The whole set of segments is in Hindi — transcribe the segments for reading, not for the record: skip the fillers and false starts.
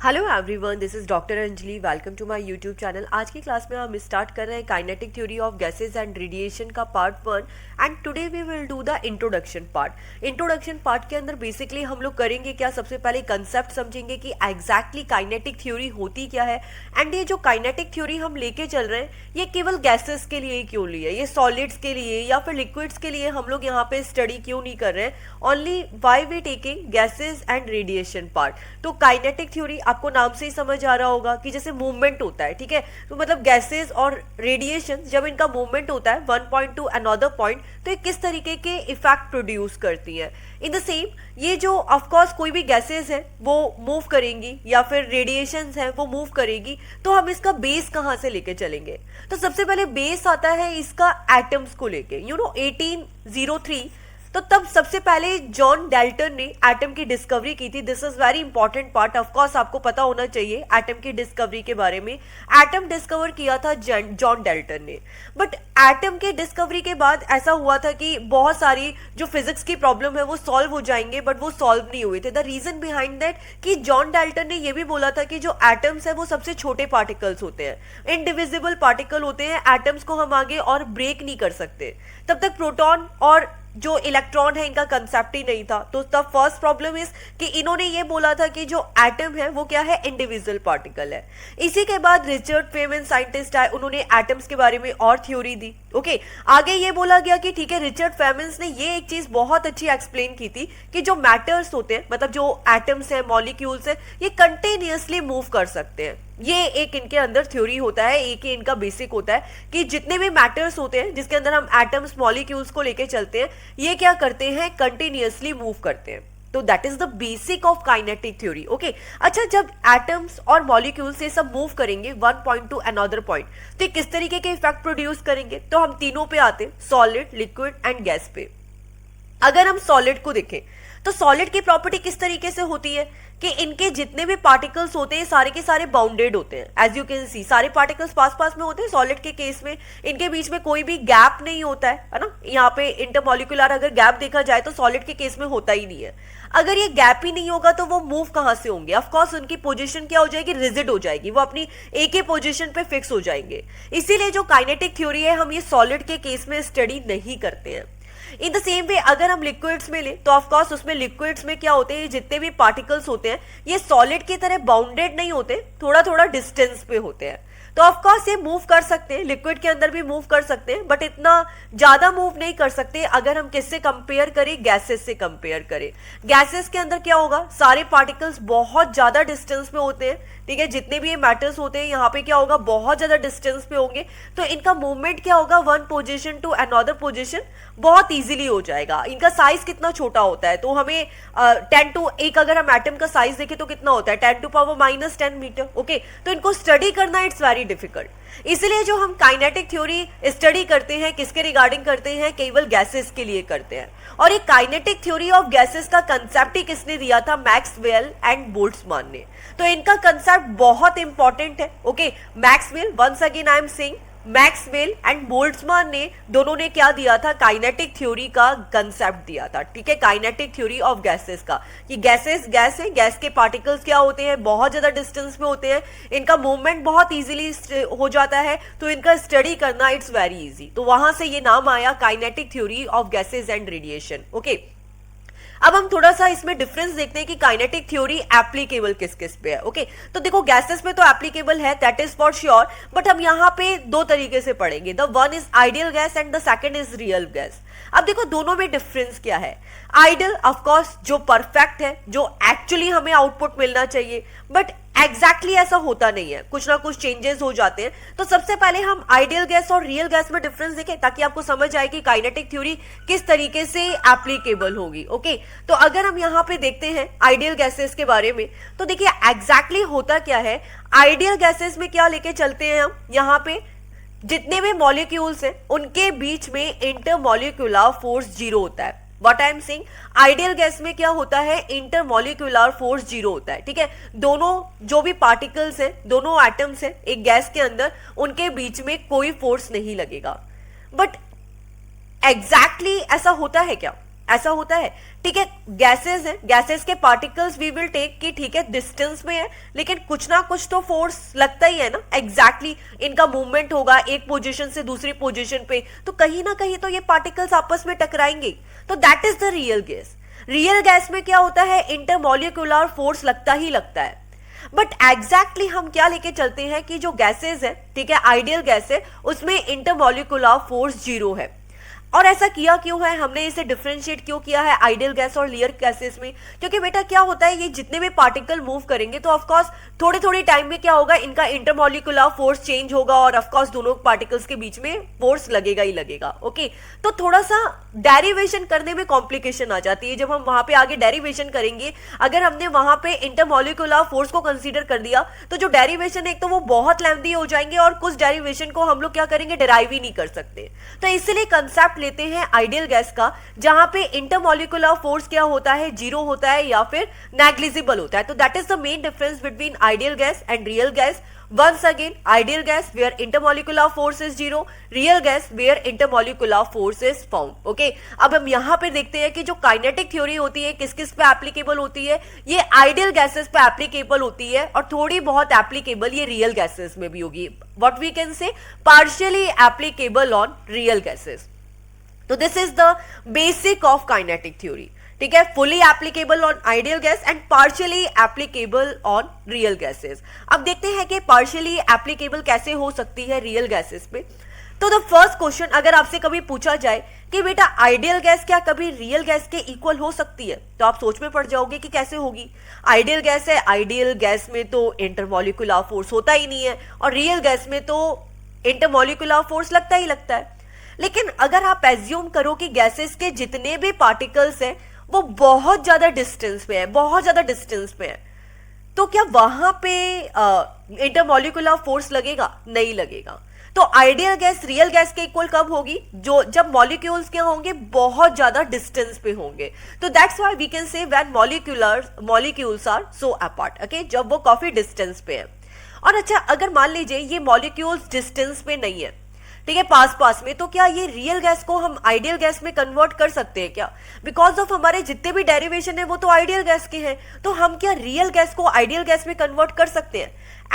Hello everyone, this is doctor Anjali. Welcome to my YouTube channel. आज की क्लास में हम स्टार्ट कर रहे हैं kinetic theory of gases and radiation का part 1 and today we will do the introduction part. Introduction part के अंदर बेसिकली हम लोग करेंगे क्या, सबसे पहले कंसेप्ट समझेंगे कि एग्जैक्टली काइनेटिक थ्योरी होती क्या है एंड ये जो काइनेटिक थ्योरी हम लेके चल रहे हैं ये केवल गैसेस के लिए क्यों लिए, ये सॉलिड्स के लिए या फिर लिक्विड्स के लिए हम लोग यहाँ पे स्टडी क्यों नहीं कर रहे हैं। Only why we taking gases and radiation part. तो काइनेटिक थ्योरी आपको नाम से ही समझ आ रहा होगा कि जैसे मूवमेंट होता है, ठीक है, तो मतलब गैसेस और रेडिएशन जब इनका मूवमेंट होता है one point two another point तो ये किस तरीके के इफेक्ट प्रोड्यूस करती है। इन द सेम ये जो ऑफकोर्स कोई भी गैसेस है वो मूव करेंगी या फिर रेडिएशंस है वो मूव करेगी, तो हम इसका बेस कहां से लेके चलेंगे। तो सबसे पहले बेस आता है इसका एटम्स को लेके। 1803 तो तब सबसे पहले जॉन डाल्टन ने एटम की डिस्कवरी की थी। This is very important part, of course आपको पता होना चाहिए एटम की डिस्कवरी के बारे में। एटम डिस्कवर किया था जॉन डाल्टन ने, बट एटम के डिस्कवरी के बाद ऐसा हुआ था कि बहुत सारी जो फिजिक्स की प्रॉब्लम है वो सॉल्व हो जाएंगे, बट वो सॉल्व नहीं हुए थे। द रीजन बिहाइंड दैट कि जॉन डाल्टन ने ये भी बोला था कि जो एटम्स है वो सबसे छोटे पार्टिकल्स होते हैं, इनडिविजिबल पार्टिकल होते हैं, एटम्स को हम आगे और ब्रेक नहीं कर सकते। तब तक प्रोटॉन और जो इलेक्ट्रॉन है इनका कंसेप्ट ही नहीं था। तो द फर्स्ट प्रॉब्लम इज कि इन्होंने ये बोला था कि जो एटम है वो क्या है, इंडिविजुअल पार्टिकल है। इसी के बाद रिचर्ड फेमन साइंटिस्ट आए, उन्होंने एटम्स के बारे में और थ्योरी दी। ओके, आगे ये बोला गया कि ठीक है, रिचर्ड फेमन्स ने ये एक चीज बहुत अच्छी एक्सप्लेन की थी कि जो मैटर्स होते हैं, मतलब जो एटम्स है, मॉलिक्यूल्स है, ये कंटिन्यूअसली मूव कर सकते हैं। ये एक इनके अंदर थ्योरी होता है, एक ही इनका बेसिक होता है कि जितने भी मैटर्स होते हैं जिसके अंदर हम एटम्स मॉलिक्यूल्स को लेके चलते हैं, ये क्या करते हैं, कंटिन्यूअसली मूव करते हैं। तो that is the basic of kinetic theory. Okay, अच्छा, जब एटम्स और मॉलिक्यूल्स ये सब मूव करेंगे one point two another point तो किस तरीके के इफेक्ट प्रोड्यूस करेंगे, तो हम तीनों पे आते हैं, सॉलिड, लिक्विड एंड गैस पे। अगर हम सॉलिड को देखें तो सॉलिड की प्रॉपर्टी किस तरीके से होती है कि इनके जितने भी पार्टिकल्स होते हैं सारे के सारे बाउंडेड होते हैं। एज यू कैन सी सारे पार्टिकल्स पास पास में होते हैं। सॉलिड के केस में इनके बीच में कोई भी गैप नहीं होता है ना। यहाँ पे इंटरमॉलिक्यूलर अगर गैप देखा जाए तो सॉलिड के केस में होता ही नहीं है। अगर ये गैप ही नहीं होगा तो वो मूव कहां से होंगे, ऑफकोर्स उनकी पोजीशन क्या हो जाएगी, रिजिड हो जाएगी, वो अपनी एक ही पोजीशन पे फिक्स हो जाएंगे। इसीलिए जो काइनेटिक थ्योरी है हम ये सॉलिड के केस में स्टडी नहीं करते हैं। इन द सेम वे अगर हम लिक्विड्स में लें तो ऑफकोर्स उसमें लिक्विड्स में क्या होते हैं, जितने भी पार्टिकल्स होते हैं ये सॉलिड की तरह बाउंडेड नहीं होते, थोड़ा थोड़ा डिस्टेंस पे होते हैं। तो ऑफकोर्स ये मूव कर सकते हैं, लिक्विड के अंदर भी मूव कर सकते हैं, बट इतना ज्यादा मूव नहीं कर सकते अगर हम किससे कंपेयर करें, गैसेस से कंपेयर करें। गैसेस के अंदर क्या होगा, सारे पार्टिकल्स बहुत ज्यादा डिस्टेंस पे होते हैं, ठीक है, जितने भी ये मैटर्स होते हैं यहाँ पे क्या होगा, बहुत ज्यादा डिस्टेंस पे होंगे, तो इनका मूवमेंट क्या होगा, one position to another position बहुत इजीली हो जाएगा। इनका साइज कितना छोटा होता है, तो हमें 10 टू एक अगर हम एटम का साइज देखें तो कितना होता है, 10 to power minus 10 metre. Okay, तो इनको स्टडी करना इट्स वेरी डिफिकल्ट। इसलिए जो हम काइनेटिक थ्योरी स्टडी करते हैं किसके रिगार्डिंग करते हैं, केवल गैसेस के लिए करते हैं। और ये काइनेटिक थ्योरी ऑफ गैसेस का कंसेप्ट ही किसने दिया था, मैक्सवेल एंड बोल्ट्जमान ने। तो इनका कंसेप्ट बहुत इंपॉर्टेंट है। Okay, Maxwell, once again I am saying, Maxwell and Boltzmann ने दोनों ने क्या दिया था, काइनेटिक थ्योरी का कंसेप्ट दिया था, ठीक है, काइनेटिक थ्योरी ऑफ गैसेस का, कि गैसेस गैस है, गैस के पार्टिकल्स क्या होते हैं, बहुत ज्यादा डिस्टेंस में होते हैं, इनका मूवमेंट बहुत इजीली हो जाता है, तो इनका स्टडी करना इट्स वेरी इजी। तो वहां से ये नाम आया kinetic theory of gases and radiation. Okay, अब हम थोड़ा सा इसमें डिफरेंस देखते हैं कि काइनेटिक थ्योरी एप्लीकेबल किस किस पे है। ओके, तो देखो गैसेस में तो एप्लीकेबल है, that is for sure, but हम यहाँ पे दो तरीके से पढ़ेंगे। The one is ideal gas and the second is real gas. अब देखो दोनों में डिफरेंस क्या है। आइडियल ऑफकोर्स जो परफेक्ट है, जो एक्चुअली हमें आउटपुट मिलना चाहिए, बट एग्जैक्टली ऐसा होता नहीं है, कुछ ना कुछ चेंजेस हो जाते हैं। तो सबसे पहले हम आइडियल गैस और रियल गैस में डिफरेंस देखें ताकि आपको समझ आए कि काइनेटिक थ्योरी किस तरीके से एप्लीकेबल होगी। ओके, तो अगर हम यहाँ पे देखते हैं आइडियल गैसेस के बारे में, तो देखिए एग्जैक्टली होता क्या है। आइडियल गैसेस में क्या लेके चलते हैं हम, यहाँ पे जितने भी मॉलिक्यूल्स हैं उनके बीच में इंटरमॉलिक्यूलर फोर्स जीरो होता है। What I am saying, ideal gas में क्या होता है, इंटरमॉलिक्यूलर फोर्स जीरो होता है, ठीक है। दोनों जो भी पार्टिकल्स हैं, दोनों एटम्स हैं एक गैस के अंदर, उनके बीच में कोई फोर्स नहीं लगेगा। बट एग्जैक्टली ऐसा होता है क्या, ऐसा होता है, ठीक है। गैसेस है, गैसेस के पार्टिकल्स वी विल टेक कि ठीक है डिस्टेंस में है, लेकिन कुछ ना कुछ तो फोर्स लगता ही है ना, एग्जैक्टली इनका मूवमेंट होगा एक पोजीशन से दूसरी पोजीशन पे, तो कहीं ना कहीं तो ये पार्टिकल्स आपस में टकराएंगे। तो that is the real gas. Real gas में क्या होता है, इंटरमॉलिक्यूलर फोर्स लगता ही लगता है। बट एग्जैक्टली हम क्या लेके चलते हैं कि जो गैसेस है, ठीक है, आइडियल गैस है, उसमें इंटरमॉलिक्यूलर फोर्स 0 है। और ऐसा किया क्यों है, हमने इसे डिफरेंशिएट क्यों किया है आइडियल गैस और रियल गैसेस में? क्योंकि बेटा क्या होता है, ये जितने भी पार्टिकल मूव करेंगे तो ऑफकोर्स थोड़े थोड़े टाइम में क्या होगा, इनका इंटरमॉलिक्यूलर फोर्स चेंज होगा और ऑफकोर्स दोनों पार्टिकल्स के बीच में फोर्स लगेगा ही लगेगा। ओके, तो थोड़ा सा डेरिवेशन करने में कॉम्प्लिकेशन आ जाती है। जब हम वहां पे आगे डेरिवेशन करेंगे, अगर हमने वहां पे इंटरमॉलिक्यूलर फोर्स को कंसीडर कर दिया तो जो डेरिवेशन है एक तो वो बहुत लेंथी हो जाएंगे और कुछ डेरिवेशन को हम लोग क्या करेंगे, डिराइव ही नहीं कर सकते। तो इसलिए कंसेप्ट लेते हैं आइडियल गैस का, जहां पे इंटरमॉलिक्यूलर फोर्स क्या होता है, 0 होता है या फिर नेग्लिजिबल होता है। तो that is the main difference between ideal gas and real gas. Once again, ideal gas where intermolecular force is 0, real gas where intermolecular force is found. Okay, अब हम यहाँ पे देखते हैं कि जो काइनेटिक थ्योरी होती है किस किस पे एप्लीकेबल होती है, ये आइडियल गैसेस पे एप्लीकेबल होती है और थोड़ी बहुत एप्लीकेबल ये रियल गैसेस में भी होगी। What we can say, partially applicable on real gases. तो this is the basic of kinetic theory, ठीक है। Fully applicable on ideal gas and partially applicable on real gases. अब देखते हैं कि पार्शियली एप्लीकेबल कैसे हो सकती है रियल गैसेस पे। तो द फर्स्ट क्वेश्चन, अगर आपसे कभी पूछा जाए कि बेटा आइडियल गैस क्या कभी रियल गैस के इक्वल हो सकती है, तो आप सोच में पड़ जाओगे कि कैसे होगी। आइडियल गैस है, आइडियल गैस में तो इंटरमॉलिक्यूलर फोर्स होता ही नहीं है और रियल गैस में तो इंटरमॉलिक्यूलर फोर्स लगता ही लगता है। लेकिन अगर आप एज्यूम करो कि गैसेस के जितने भी पार्टिकल्स हैं वो बहुत ज्यादा डिस्टेंस पे है, बहुत ज्यादा डिस्टेंस पे है, तो क्या वहां पे इंटरमॉलिक्यूलर फोर्स लगेगा? नहीं लगेगा। तो आइडियल गैस रियल गैस के इक्वल कब होगी? जो जब मॉलिक्यूल्स क्या होंगे, बहुत ज्यादा डिस्टेंस पे होंगे। तो that's why we can say when molecules are so apart, okay, जब वो काफी डिस्टेंस पे है। और अच्छा, अगर मान लीजिए ये मॉलिक्यूल्स डिस्टेंस पे नहीं है, ठीक है, पास पास में, तो क्या ये रियल गैस को हम आइडियल गैस में कन्वर्ट कर सकते हैं क्या? बिकॉज ऑफ हमारे जितने भी डेरिवेशन है वो तो आइडियल गैस के हैं, तो हम क्या रियल गैस को आइडियल गैस में कन्वर्ट कर सकते हैं?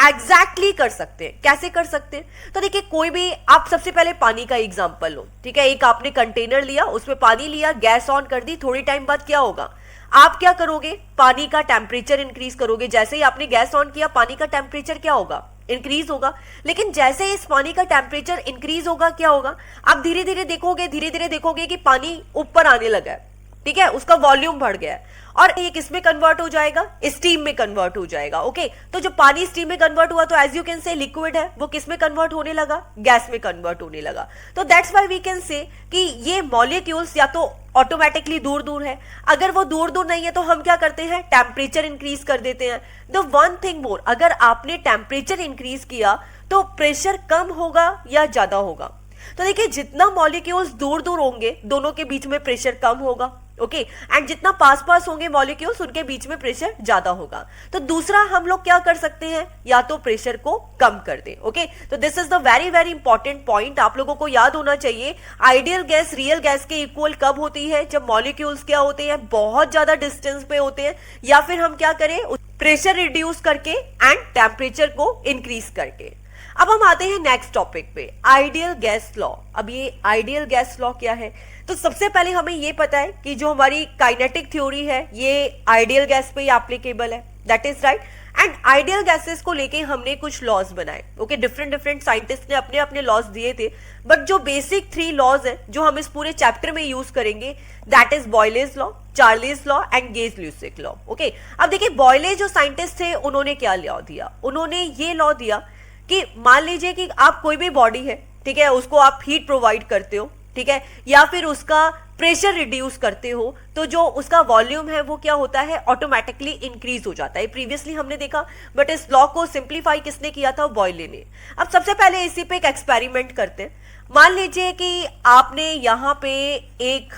एग्जैक्टली कर सकते हैं। कैसे कर सकते हैं? तो देखिए, कोई भी, आप सबसे पहले पानी का एग्जाम्पल लो, ठीक है। एक आपने कंटेनर लिया, उसमें पानी लिया, गैस ऑन कर दी, थोड़ी टाइम बाद क्या होगा, आप क्या करोगे, पानी का टेम्परेचर इंक्रीज करोगे। जैसे ही आपने गैस ऑन किया, पानी का टेम्परेचर क्या होगा, इंक्रीज होगा। लेकिन जैसे इस पानी का टेम्परेचर इंक्रीज होगा, क्या होगा, आप धीरे धीरे देखोगे कि पानी ऊपर आने लगा है, ठीक है, उसका वॉल्यूम बढ़ गया है और ये किस में कन्वर्ट हो जाएगा, स्टीम में कन्वर्ट हो जाएगा। ओके, तो जो पानी स्टीम में कन्वर्ट हुआ, तो as you can say liquid है, वो किस में कन्वर्ट होने लगा, गैस में कन्वर्ट होने लगा। तो दैट्स व्हाई वी कैन से कि ये मॉलिक्यूल्स या तो ऑटोमेटिकली दूर दूर है, अगर वो दूर दूर नहीं है तो हम क्या करते हैं, टेम्परेचर इंक्रीज कर देते हैं। द वन थिंग मोर, अगर आपने टेम्परेचर इंक्रीज किया तो प्रेशर कम होगा या ज्यादा होगा? तो देखिए, जितना मॉलिक्यूल्स दूर दूर होंगे, दोनों के बीच में प्रेशर कम होगा, ओके, एंड जितना पास पास होंगे मॉलिक्यूल्स, उनके बीच में प्रेशर ज्यादा होगा। तो दूसरा हम लोग क्या कर सकते हैं, या तो प्रेशर को कम कर दें। ओके, तो this is the very very important point, आप लोगों को याद होना चाहिए। आइडियल गैस रियल गैस के इक्वल कब होती है, जब मॉलिक्यूल्स क्या होते हैं, बहुत ज्यादा डिस्टेंस पे होते हैं, या फिर हम क्या करें, प्रेशर रिड्यूस करके एंड टेम्परेचर को इंक्रीज करके। अब हम आते हैं नेक्स्ट टॉपिक पे, आइडियल गैस लॉ। अब ये आइडियल गैस लॉ क्या है? तो सबसे पहले हमें ये पता है कि जो हमारी काइनेटिक थ्योरी है ये आइडियल गैस पे ही एप्लीकेबल है, that is right. And ideal gases को लेके हमने कुछ लॉज बनाए, ओके, डिफरेंट साइंटिस्ट ने अपने अपने लॉज दिए थे, बट जो बेसिक 3 लॉज है जो हम इस पूरे चैप्टर में यूज करेंगे, that is Boyle's law, Charles law and Gay Lussac law. Okay, अब देखिए, बॉयले जो साइंटिस्ट थे उन्होंने क्या लॉ दिया, उन्होंने ये लॉ दिया कि मान लीजिए कि आप कोई भी बॉडी है, ठीक है, उसको आप हीट प्रोवाइड करते हो, ठीक है, या फिर उसका प्रेशर रिड्यूस करते हो, तो जो उसका वॉल्यूम है वो क्या होता है, ऑटोमेटिकली इंक्रीज हो जाता है। प्रीवियसली हमने देखा, बट इस लॉ को सिंप्लीफाई किसने किया था, बॉयले ने। अब सबसे पहले इसी पे एक एक्सपेरिमेंट करते हैं। मान लीजिए कि आपने यहाँ पे एक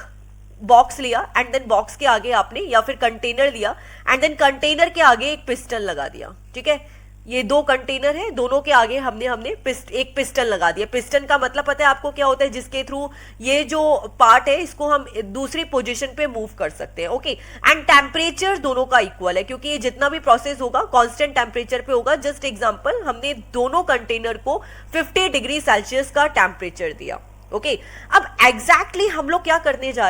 बॉक्स लिया एंड देन बॉक्स के आगे आपने, या फिर कंटेनर लिया एंड देन कंटेनर के आगे एक पिस्टन लगा दिया, ठीक है। ये दो कंटेनर है, दोनों के आगे हमने एक पिस्टन लगा दिया। पिस्टन का मतलब पता है आपको क्या होता है, जिसके थ्रू ये जो पार्ट है इसको हम दूसरी पोजीशन पे मूव कर सकते हैं। ओके, एंड टेम्परेचर दोनों का इक्वल है, क्योंकि ये जितना भी प्रोसेस होगा कांस्टेंट टेम्परेचर पे होगा। जस्ट एग्जांपल, हमने दोनों कंटेनर को 50 डिग्री सेल्सियस का टेम्परेचर दिया। ओके, अब एग्जैक्टली हम लोग क्या करने जा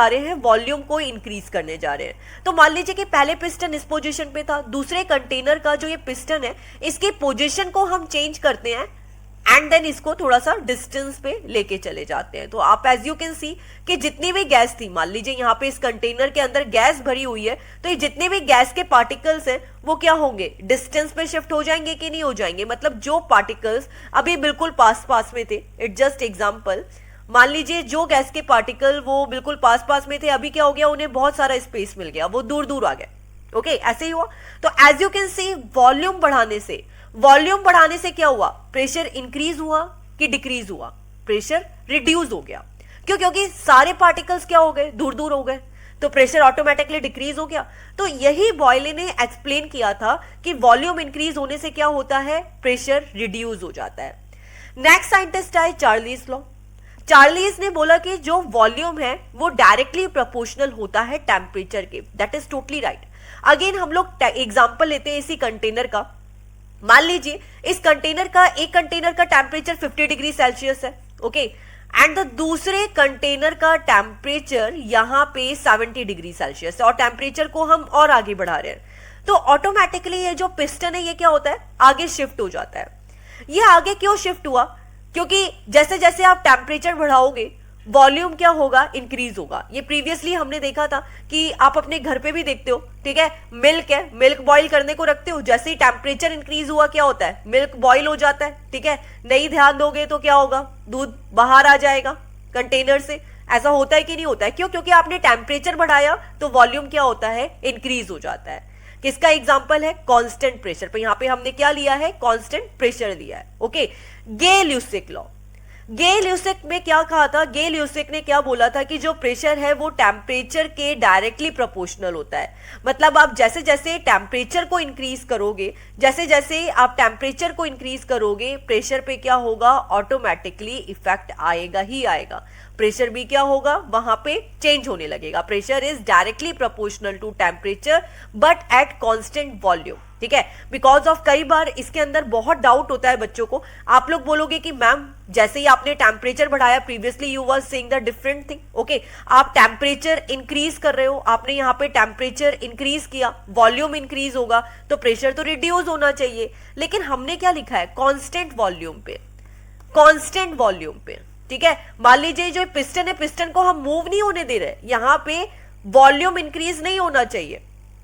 रहे हैं, वॉल्यूम को इंक्रीज करने जा रहे हैं। तो मान लीजिए कि पहले पिस्टन इस पोजीशन पे था, दूसरे कंटेनर का जो ये पिस्टन है इसकी पोजीशन को हम चेंज करते हैं एंड देन इसको थोड़ा सा डिस्टेंस पे लेके चले जाते हैं। तो आप एज यू कैन सी कि जितनी भी गैस थी, मान लीजिए यहाँ पे इस कंटेनर के अंदर गैस भरी हुई है, तो ये जितने भी गैस के पार्टिकल्स हैं वो क्या होंगे, डिस्टेंस पे शिफ्ट हो जाएंगे कि नहीं हो जाएंगे। मतलब जो पार्टिकल्स अभी बिल्कुल पास में थे, इट जस्ट एग्जाम्पल, मान लीजिए जो गैस के पार्टिकल वो बिल्कुल पास में थे, अभी क्या हो गया, उन्हें बहुत सारा स्पेस मिल गया, वो दूर आ गए। ओके, ऐसे ही हुआ। तो as you can see volume बढ़ाने से क्या हुआ, प्रेशर इंक्रीज हुआ कि डिक्रीज हुआ, प्रेशर रिड्यूस हो गया। क्यों? क्योंकि सारे पार्टिकल्स क्या हो गए, दूर हो गए, तो प्रेशर ऑटोमेटिकली डिक्रीज हो गया। तो यही बॉयले ने एक्सप्लेन किया था कि वॉल्यूम इंक्रीज होने से क्या होता है, प्रेशर रिड्यूस हो जाता है। नेक्स्ट साइंटिस्ट आए चार्लीज लॉ। चार्लीज ने बोला कि जो वॉल्यूम है वो डायरेक्टली प्रोपोर्शनल होता है टेम्परेचर के। That is totally right. Again हम लोग एग्जांपल लेते हैं इसी कंटेनर का। मान लीजिए इस कंटेनर का, एक कंटेनर का टेम्परेचर 50 डिग्री सेल्सियस है। ओके, एंड द दूसरे कंटेनर का टेम्परेचर यहां पे 70 डिग्री सेल्सियस है और टेम्परेचर को हम और आगे बढ़ा रहे हैं। तो ऑटोमेटिकली ये जो पिस्टन है ये क्या होता है, आगे शिफ्ट हो जाता है। ये आगे क्यों शिफ्ट हुआ, क्योंकि जैसे जैसे आप टेम्परेचर बढ़ाओगे वॉल्यूम क्या होगा, इंक्रीज होगा। ये प्रीवियसली हमने देखा था कि आप अपने घर पे भी देखते हो, ठीक है, मिल्क है, मिल्क बॉईल करने को रखते हो, जैसे ही टेम्परेचर इंक्रीज हुआ क्या होता है, मिल्क बॉईल हो जाता है, ठीक है। नहीं ध्यान दोगे तो क्या होगा, दूध बाहर आ जाएगा कंटेनर से। ऐसा होता है कि नहीं होता है? क्यों? क्योंकि आपने टेम्परेचर बढ़ाया तो वॉल्यूम क्या होता है, इंक्रीज हो जाता है। किसका एग्जाम्पल है, कांस्टेंट प्रेशर पे। यहां पे हमने क्या लिया है, कांस्टेंट प्रेशर लिया है। Okay, गे-ल्यूसिक law. गे-ल्यूसिक में क्या कहा था, गे-ल्यूसिक ने क्या बोला था कि जो प्रेशर है वो टेम्परेचर के डायरेक्टली प्रोपोर्शनल होता है। मतलब आप जैसे जैसे टेम्परेचर को इंक्रीज करोगे, प्रेशर पे क्या होगा, ऑटोमेटिकली इफेक्ट आएगा ही आएगा। प्रेशर भी क्या होगा, वहां पे चेंज होने लगेगा। Pressure is directly proportional to temperature but at constant volume, ठीक है। बिकॉज ऑफ कई बार इसके अंदर बहुत डाउट होता है बच्चों को। आप लोग बोलोगे कि मैम जैसे ही आपने टेम्परेचर बढ़ाया, previously you was saying the different thing. Okay, आप टेम्परेचर इंक्रीज कर रहे हो, आपने यहाँ पे टेम्परेचर इंक्रीज किया, वॉल्यूम इंक्रीज होगा तो प्रेशर तो रिड्यूस होना चाहिए। लेकिन हमने क्या लिखा है, कांस्टेंट वॉल्यूम पे, ठीक है। मान लीजिए जो पिस्टन है, पिस्टन को हम मूव नहीं होने दे रहे, यहाँ पे वॉल्यूम इंक्रीज नहीं होना चाहिए,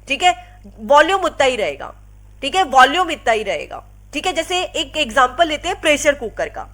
ठीक है, वॉल्यूम उतना ही रहेगा, ठीक है, वॉल्यूम इतना ही रहेगा, ठीक है। जैसे एक एग्जांपल लेते हैं प्रेशर कुकर का।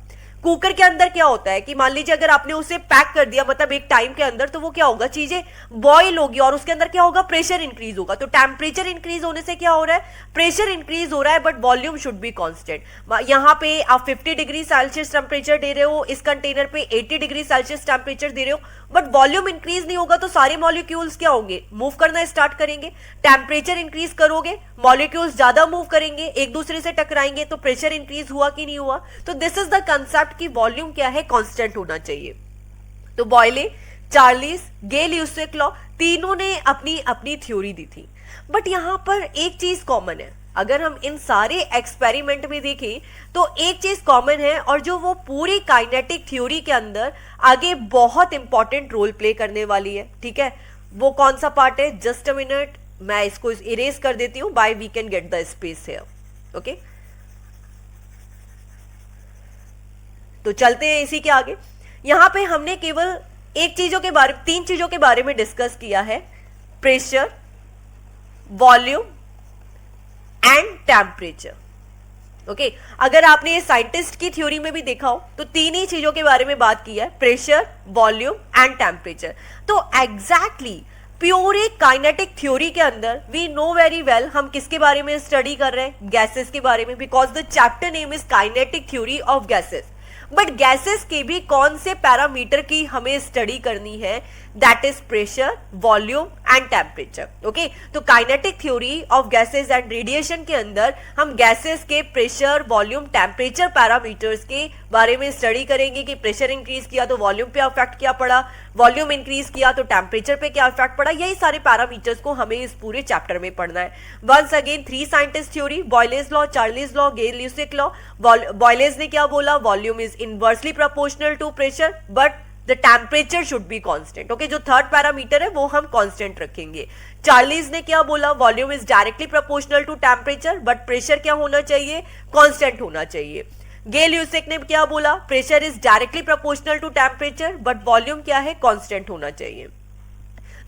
कुकर के अंदर क्या होता है कि मान लीजिए अगर आपने उसे पैक कर दिया, मतलब एक टाइम के अंदर, तो वो क्या होगा, चीजें बॉईल होगी और उसके अंदर क्या होगा, प्रेशर इंक्रीज होगा। तो टेम्परेचर इंक्रीज होने से क्या हो रहा है, प्रेशर इंक्रीज हो रहा है, but volume should be constant. यहाँ पे आप 50 डिग्री सेल्सियस टेम्परेचर दे रहे हो, इस कंटेनर पे 80 डिग्री सेल्सियस टेम्परेचर दे रहे हो, बट वॉल्यूम इंक्रीज नहीं होगा तो सारे मॉलिक्यूल्स क्या होंगे, मूव करना स्टार्ट करेंगे। टेम्परेचर इंक्रीज करोगे, मॉलिक्यूल्स ज्यादा मूव करेंगे, एक दूसरे से टकराएंगे, तो प्रेशर इंक्रीज हुआ कि नहीं हुआ। तो दिस इज द कंसेप्ट कि वॉल्यूम क्या है, कांस्टेंट होना चाहिए। तो बॉयले, चार्लीज, गे-ल्यूसिक लॉ, तीनों ने अपनी अपनी थ्योरी दी थी। बट यहां पर एक चीज कॉमन है, अगर हम इन सारे एक्सपेरिमेंट में देखें तो एक चीज कॉमन है, और जो वो पूरी काइनेटिक थ्योरी के अंदर आगे बहुत इंपॉर्टेंट रोल प्ले करने वाली है, ठीक है। वो कौन सा पार्ट है, जस्ट अ मिनट, मैं इसको इरेज कर देती हूं, by we can get the space here. Okay, तो चलते हैं इसी के आगे। यहां पे हमने केवल तीन चीजों के बारे में डिस्कस किया है, pressure, volume and temperature. Okay, अगर आपने ये साइंटिस्ट की थ्योरी में भी देखा हो तो तीन ही चीजों के बारे में बात की है, प्रेशर, वॉल्यूम एंड टेम्परेचर। तो एग्जैक्टली प्योरी काइनेटिक थ्योरी के अंदर वी नो वेरी वेल हम किसके बारे में स्टडी कर रहे हैं, गैसेस के बारे में, because the chapter name is kinetic theory of gases. But gases के भी कौन से पैरामीटर की हमें स्टडी करनी है, that is pressure, volume and temperature. Okay, तो kinetic theory of gases and radiation के अंदर हम गैसेज के प्रेशर, वॉल्यूम, टेम्परेचर पैरामीटर्स के बारे में स्टडी करेंगे कि प्रेशर इंक्रीज किया तो वॉल्यूम पे इफेक्ट क्या पड़ा, वॉल्यूम इंक्रीज किया तो टेम्परेचर पे क्या इफेक्ट पड़ा। यही सारे पैरामीटर्स को हमें इस पूरे चैप्टर में पढ़ना है। Once again three scientist theory, Boyle's law, Charles law, Gay Lussac law. Boyle's ने क्या बोला, volume is inversely proportional to pressure but the temperature should be constant. Okay, जो थर्ड पैरामीटर है वो हम कांस्टेंट रखेंगे। चार्लीज ने क्या बोला, volume is directly proportional to temperature but pressure क्या होना चाहिए, कांस्टेंट होना चाहिए। गेल-ल्यूसिक ने क्या बोला, pressure is directly proportional to temperature but volume क्या है, कांस्टेंट होना चाहिए।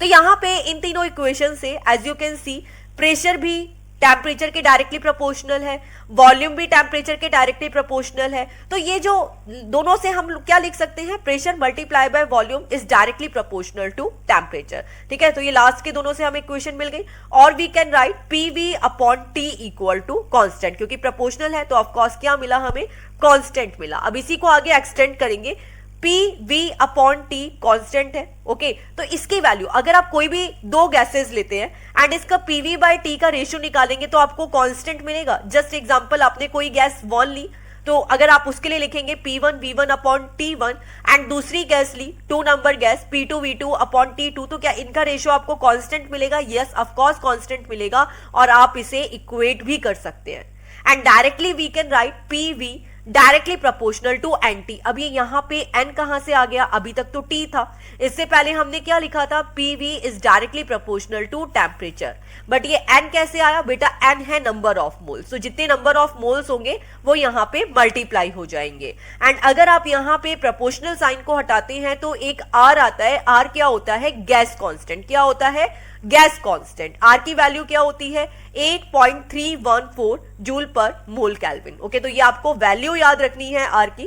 तो यहां पे इन तीनों इक्वेशन से as you can see pressure भी टेम्परेचर के डायरेक्टली प्रोपोर्शनल है, वॉल्यूम भी टेम्परेचर के डायरेक्टली प्रोपोर्शनल है। तो ये जो दोनों से हम क्या लिख सकते हैं, pressure multiply by volume is directly proportional to temperature. ठीक है, तो ये लास्ट के दोनों से हमें इक्वेशन मिल गई। और we can write PV upon T equal to constant, क्योंकि प्रोपोर्शनल है तो ऑफकोर्स क्या मिला हमें, कांस्टेंट मिला। अब इसी को आगे एक्सटेंड करेंगे, P V upon T constant है। ओके, तो इसकी वैल्यू अगर आप कोई भी दो गैसेस लेते हैं एंड इसका पीवी बाय टी का रेशियो निकालेंगे तो आपको कांस्टेंट मिलेगा। जस्ट एग्जांपल, आपने कोई गैस वन ली तो अगर आप उसके लिए लिखेंगे P1 V1 upon T1 and दूसरी गैस ली 2 number gas P2 V2 upon T2, तो क्या इनका रेशियो आपको कांस्टेंट मिलेगा? यस, ऑफ कोर्स कांस्टेंट मिलेगा और आप इसे इक्वेट भी कर सकते हैं। And directly we can write PV directly proportional to NT। अब ये यहाँ पे N कहां से आ गया, अभी तक तो T था, इससे पहले हमने क्या लिखा था, PV is directly proportional to temperature. But ये N कैसे आया बेटा, N है नंबर ऑफ मोल्स, तो जितने नंबर ऑफ मोल्स होंगे वो यहाँ पे मल्टीप्लाई हो जाएंगे। एंड अगर आप यहाँ पे प्रोपोर्शनल साइन को हटाते हैं तो एक R आता है। R क्या होता है, गैस कांस्टेंट। क्या होता है, गैस कांस्टेंट। R की वैल्यू क्या होती है, 8.314 joule per mole kelvin. Okay, तो ये आपको वैल्यू याद रखनी है R की।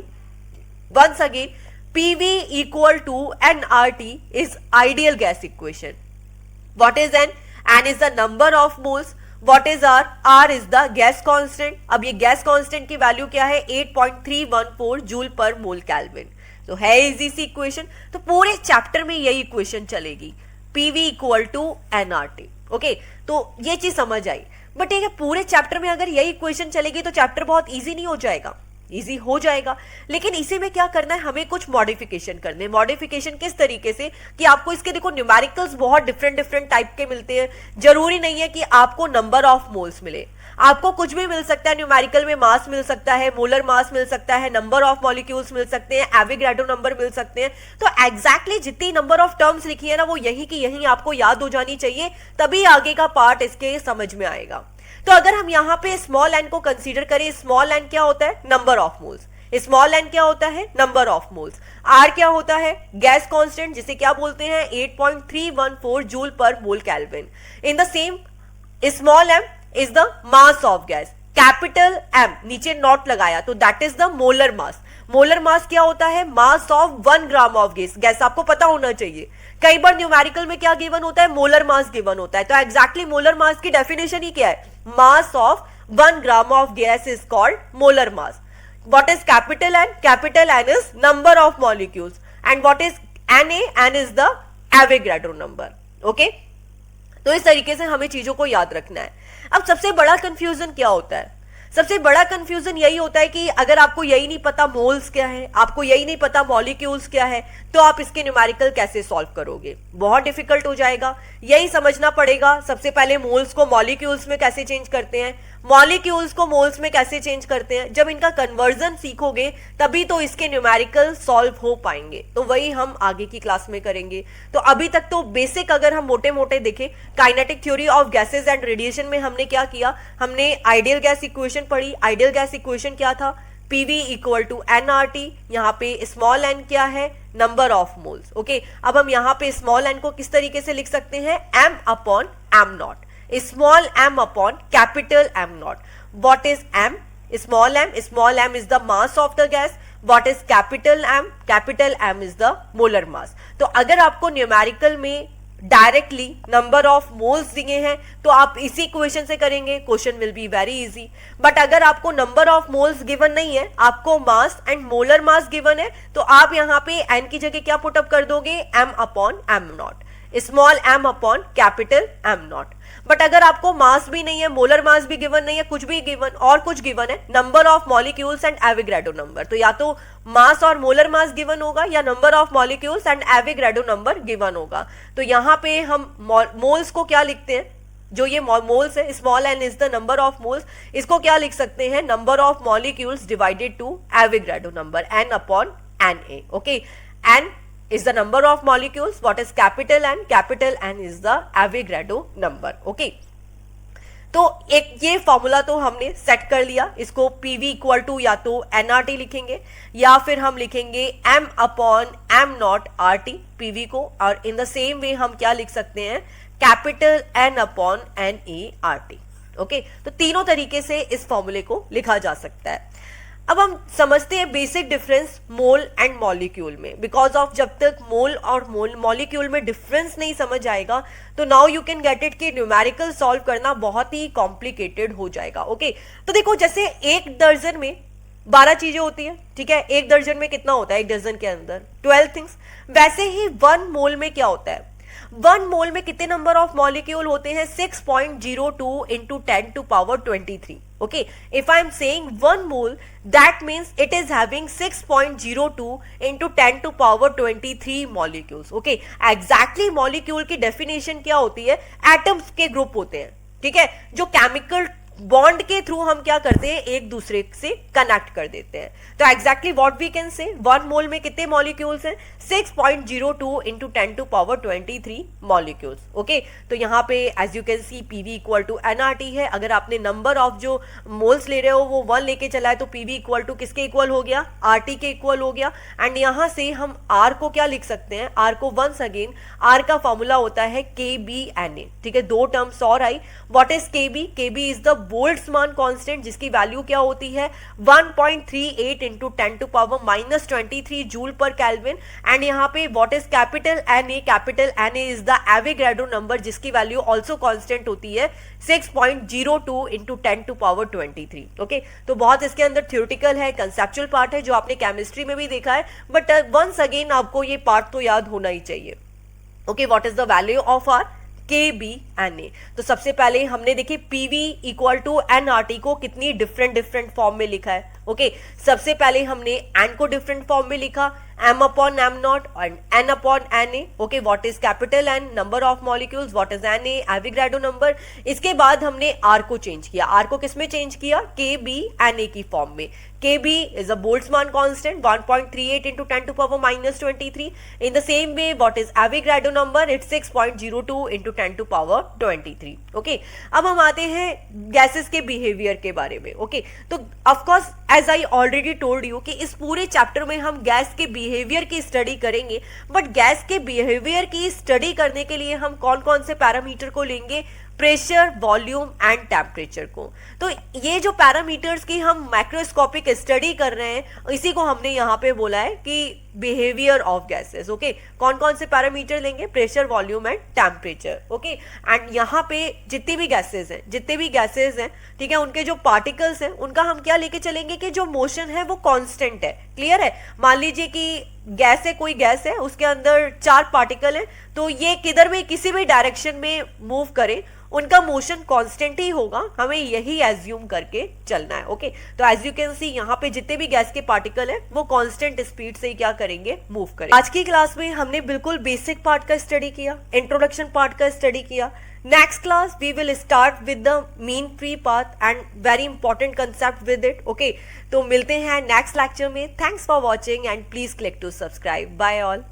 Once again PV equal to nRT is ideal gas equation. What is N? N is the number of moles. What is R? R is the gas constant. अब ये गैस कांस्टेंट की वैल्यू क्या है, 8.314 जूल पर मोल केल्विन। तो है इजी सी इक्वेशन। तो पूरे चैप्टर में यही इक्वेशन चलेगी, PV equal to nRT। Okay, तो ये चीज समझ आई। बट ठीक है, पूरे चैप्टर में अगर यही इक्वेशन चलेगी तो चैप्टर बहुत इजी नहीं हो जाएगा, इजी हो जाएगा, लेकिन इसी में क्या करना है, हमें कुछ मॉडिफिकेशन करने। मॉडिफिकेशन किस तरीके से कि आपको इसके देखो न्यूमेरिकल्स बहुत डिफरेंट डिफरेंट टाइप के मिलते हैं। जरूरी नहीं है कि आपको नंबर ऑफ मोल्स मिले, आपको कुछ भी मिल सकता है। न्यूमेरिकल में मास मिल सकता है, मोलर मास मिल सकता है, नंबर ऑफ मॉलिक्यूल्स मिल सकते हैं, एवोगैड्रो नंबर मिल सकते हैं। तो एग्जैक्टली जितनी नंबर ऑफ टर्म्स लिखी है ना वो यही की यही आपको याद हो जानी चाहिए, तभी आगे का पार्ट इसके समझ में आएगा। तो अगर हम यहाँ पे स्मॉल एन को कंसीडर करें, स्मॉल एन क्या होता है, number of moles. Small n क्या होता है, नंबर ऑफ मोल्स। आर क्या होता है, गैस कांस्टेंट, जिसे क्या बोलते हैं, 8.314 joule per mole kelvin. In the same small m is the mass of gas. Capital M नीचे नॉट लगाया तो that is the molar mass. Molar mass क्या होता है, mass of 1 gram of gas आपको पता होना चाहिए। कई बार न्यूमेरिकल में क्या गिवन होता है, मोलर मास गिवन होता है। तो एग्जैक्टली मोलर मास की डेफिनेशन ही क्या है, mass of 1 gram of gas is called molar mass. What is capital N? Capital N is number of molecules. And what is Na? N is the Avogadro number. Okay? तो इस तरीके से हमें चीजों को याद रखना है। अब सबसे बड़ा कंफ्यूजन क्या होता है, सबसे बड़ा कंफ्यूजन यही होता है कि अगर आपको यही नहीं पता मोल्स क्या है, आपको यही नहीं पता मॉलिक्यूल्स क्या है, तो आप इसके न्यूमेरिकल कैसे सॉल्व करोगे, बहुत डिफिकल्ट हो जाएगा। यही समझना पड़ेगा सबसे पहले मोल्स को मॉलिक्यूल्स में कैसे चेंज करते हैं, मॉलिक्यूल्स को मोल्स में कैसे चेंज करते हैं। जब इनका कन्वर्जन सीखोगे तभी तो इसके न्यूमेरिकल सॉल्व हो पाएंगे। तो वही हम आगे की क्लास में करेंगे। तो अभी तक तो बेसिक अगर हम मोटे मोटे देखें, kinetic theory of gases and radiation में हमने क्या किया, हमने आइडियल गैस इक्वेशन पढ़ी। आइडियल गैस इक्वेशन क्या था, PV इक्वल टू nRT। यहाँ पे स्मॉल n क्या है, नंबर ऑफ मोल्स। ओके, अब हम यहाँ पे स्मॉल n को किस तरीके से लिख सकते हैं, m upon m not, small m upon capital M naught. What is m? Small m is the mass of the gas. What is capital M? Capital M is the molar mass. तो अगर आपको न्यूमेरिकल में डायरेक्टली नंबर ऑफ मोल्स दिए हैं तो आप इसी क्वेश्चन से करेंगे, question will be very easy. But अगर आपको नंबर ऑफ मोल्स गिवन नहीं है, आपको mass and molar mass given है, तो आप यहाँ पे एन की जगह क्या पुटअप कर दोगे, M upon M naught, small m upon capital M naught. But अगर आपको मास भी नहीं है, मोलर मास भी गिवन नहीं है, कुछ भी गिवन और कुछ गिवन है, number of molecules and Avogadro number, तो या तो मास और मोलर मास गिवन होगा या number of molecules and Avogadro number given होगा। तो यहाँ पे हम मोल्स को क्या लिखते हैं, जो ये मोल्स है, small n is the number of moles, इसको क्या लिख सकते हैं, number of molecules divided to Avogadro number, N upon N A. Okay, N is the number of molecules, what is capital N is the Avogadro number। okay, तो एक ये फॉर्मूला तो हमने सेट कर लिया, इसको PV इक्वल टू या तो nRT लिखेंगे या फिर हम लिखेंगे m upon m not RT PV को, और इन द सेम वे हम क्या लिख सकते हैं, capital N upon NA RT। Okay, तो तीनों तरीके से इस फॉर्मूले को लिखा जा सकता है। अब हम समझते हैं basic difference mole and molecule में, बिकॉज ऑफ जब तक मोल और मॉलिक्यूल में डिफरेंस नहीं समझ आएगा तो now you can get it कि न्यूमेरिकल सॉल्व करना बहुत ही कॉम्प्लिकेटेड हो जाएगा। ओके, तो देखो जैसे एक दर्जन में 12 चीजें होती है, ठीक है, एक दर्जन में कितना होता है, एक दर्जन के अंदर 12 थिंग्स, वैसे ही 1 मोल में क्या होता है, 1 मोल में कितने नंबर ऑफ मॉलिक्यूल होते हैं, 6.02 into 10 to power 23। okay, if I am saying 1 mole, that means it is having 6.02 into 10 to power 23 molecules। okay, exactly molecule की definition क्या होती है, atoms के ग्रुप होते हैं, ठीक है, जो केमिकल बॉन्ड के थ्रू हम क्या करते हैं, एक दूसरे से कनेक्ट कर देते हैं। तो एग्जैक्टली व्हाट वी कैन से, 1 मोल में कितने मॉलिक्यूल्स हैं, 6.02 into 10 to power 23 molecules. Okay, तो यहाँ पे as you can see PV equal to NRT है। अगर आपने नंबर ऑफ जो मोल्स ले रहे हो वो 1 लेके चला है तो पीवी इक्वल टू किसके इक्वल हो गया, आरटी के इक्वल हो गया। एंड यहाँ से हम आर को क्या लिख सकते हैं, आर को वंस अगेन, आर का फॉर्मूला होता है के बी एन ए, ठीक है, 2 टर्म्स और I. What is k B, k B is the Boltzmann constant जिसकी वैल्यू क्या होती है 1.38 into 10 to power -23 joule per kelvin. And यहाँ पे what is capital N A, capital N A is the Avogadro number जिसकी वैल्यू ऑल्सो कांस्टेंट होती है 6.02 into 10 to power 23। ओके, तो बहुत इसके अंदर थ्योरेटिकल है, कंसेप्चुअल पार्ट है जो आपने केमिस्ट्री में भी देखा है, बट वंस अगेन आपको ये पार्ट तो याद होना ही चाहिए। Okay, what is the value of R, k B N A. तो सबसे पहले हमने देखी PV equal to N R T को कितनी डिफरेंट फॉर्म में लिखा है। ओके, सबसे पहले हमने एन को डिफरेंट फॉर्म में लिखा, m upon m naught and n upon na। Okay, what is capital N, number of molecules, what is na, Avogadro number. इसके बाद हमने r को चेंज किया, r को किस में चेंज किया, के बी एन ए की फॉर्म में। K B is a Boltzmann constant 1.38 into 10 to power -23। In the same way what is Avogadro number, it's 6.02 into 10 to power 23। Okay, अब हम आते हैं गैसेस के बिहेवियर के बारे में। ओके, तो of course as I already told you कि इस पूरे चैप्टर में हम गैस के बिहेवियर की स्टडी करेंगे, बट गैस के बिहेवियर की स्टडी करने के लिए हम कौन कौन से पैरामीटर को लेंगे, प्रेशर, वॉल्यूम एंड टेम्परेचर को। तो ये जो पैरामीटर्स की हम माइक्रोस्कोपिक स्टडी कर रहे हैं, इसी को हमने यहाँ पे बोला है कि बिहेवियर ऑफ गैसेस। ओके, कौन कौन से पैरामीटर लेंगे, pressure, volume and temperature. Okay, and यहाँ पे जितने भी गैसेस हैं, ठीक है, उनके जो पार्टिकल्स हैं उनका हम क्या लेके चलेंगे कि जो मोशन है वो कांस्टेंट है। क्लियर है, मान लीजिए कि गैस है, कोई गैस है, उसके अंदर 4 पार्टिकल है, तो ये किधर भी किसी भी डायरेक्शन में मूव करे उनका मोशन कांस्टेंट ही होगा, हमें यही एज्यूम करके चलना है। ओके, तो एज यू कैन सी यहाँ पे जितने भी गैस के पार्टिकल है वो कांस्टेंट स्पीड से ही क्या करेंगे, मूव करेंगे। आज की क्लास में हमने बिल्कुल बेसिक पार्ट का स्टडी किया, इंट्रोडक्शन पार्ट का स्टडी किया। Next class we will start with the mean free path and very important concept with it. Okay, तो मिलते हैं नेक्स्ट लेक्चर में। Thanks for watching and please click to subscribe. Bye all.